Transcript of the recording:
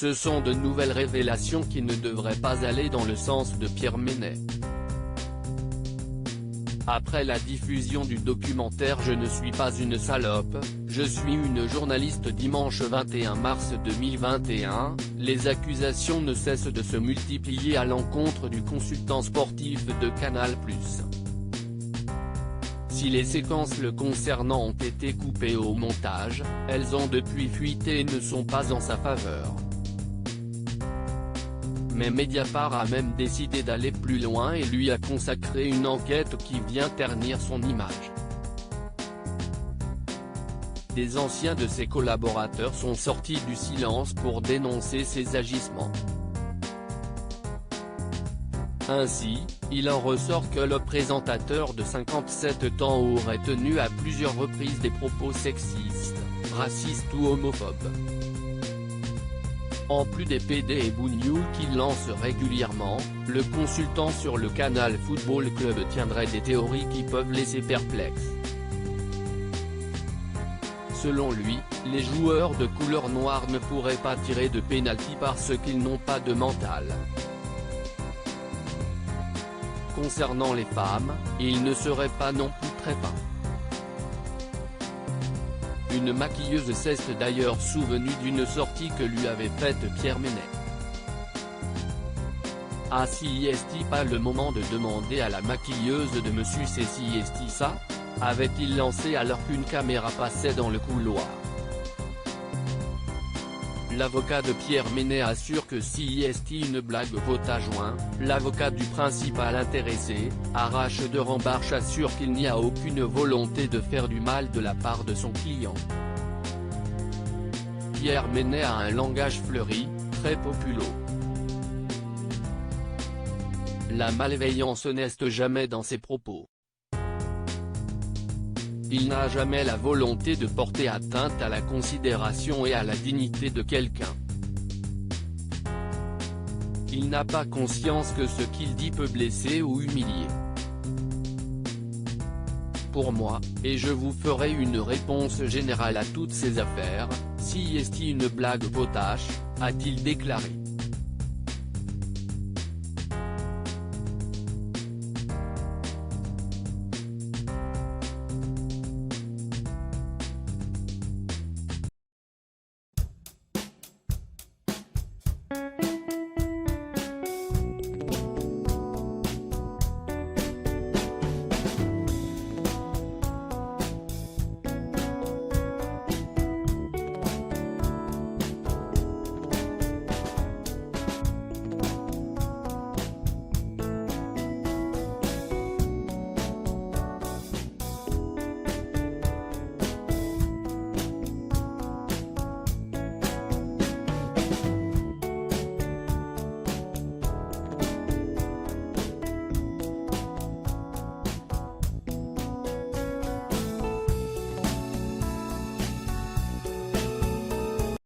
Ce sont de nouvelles révélations qui ne devraient pas aller dans le sens de Pierre Ménès. Après la diffusion du documentaire Je ne suis pas une salope, je suis une journaliste dimanche 21 mars 2021, les accusations ne cessent de se multiplier à l'encontre du consultant sportif de Canal+. Si les séquences le concernant ont été coupées au montage, elles ont depuis fuité et ne sont pas en sa faveur. Mais Mediapart a même décidé d'aller plus loin et lui a consacré une enquête qui vient ternir son image. Des anciens de ses collaborateurs sont sortis du silence pour dénoncer ses agissements. Ainsi, il en ressort que le présentateur de 57 ans aurait tenu à plusieurs reprises des propos sexistes, racistes ou homophobes. En plus des PD et bougnoules qu'il lance régulièrement, le consultant sur le Canal Football Club tiendrait des théories qui peuvent laisser perplexe. Selon lui, les joueurs de couleur noire ne pourraient pas tirer de pénalty parce qu'ils n'ont pas de mental. Concernant les femmes, ils ne seraient pas non plus très fins. Une maquilleuse s'est d'ailleurs souvenue d'une sortie que lui avait faite Pierre Ménès. Ah si est-il pas le moment de demander à la maquilleuse de me sucer si est-il ça, avait-il lancé alors qu'une caméra passait dans le couloir. L'avocat de Pierre Ménès assure que si est-il une blague vote adjoint, l'avocat du principal intéressé, Arash de Rambarch assure qu'il n'y a aucune volonté de faire du mal de la part de son client. Pierre Ménès a un langage fleuri, très populo. La malveillance n'est jamais dans ses propos. Il n'a jamais la volonté de porter atteinte à la considération et à la dignité de quelqu'un. Il n'a pas conscience que ce qu'il dit peut blesser ou humilier. Pour moi, et je vous ferai une réponse générale à toutes ces affaires, si est-il une blague potache, a-t-il déclaré.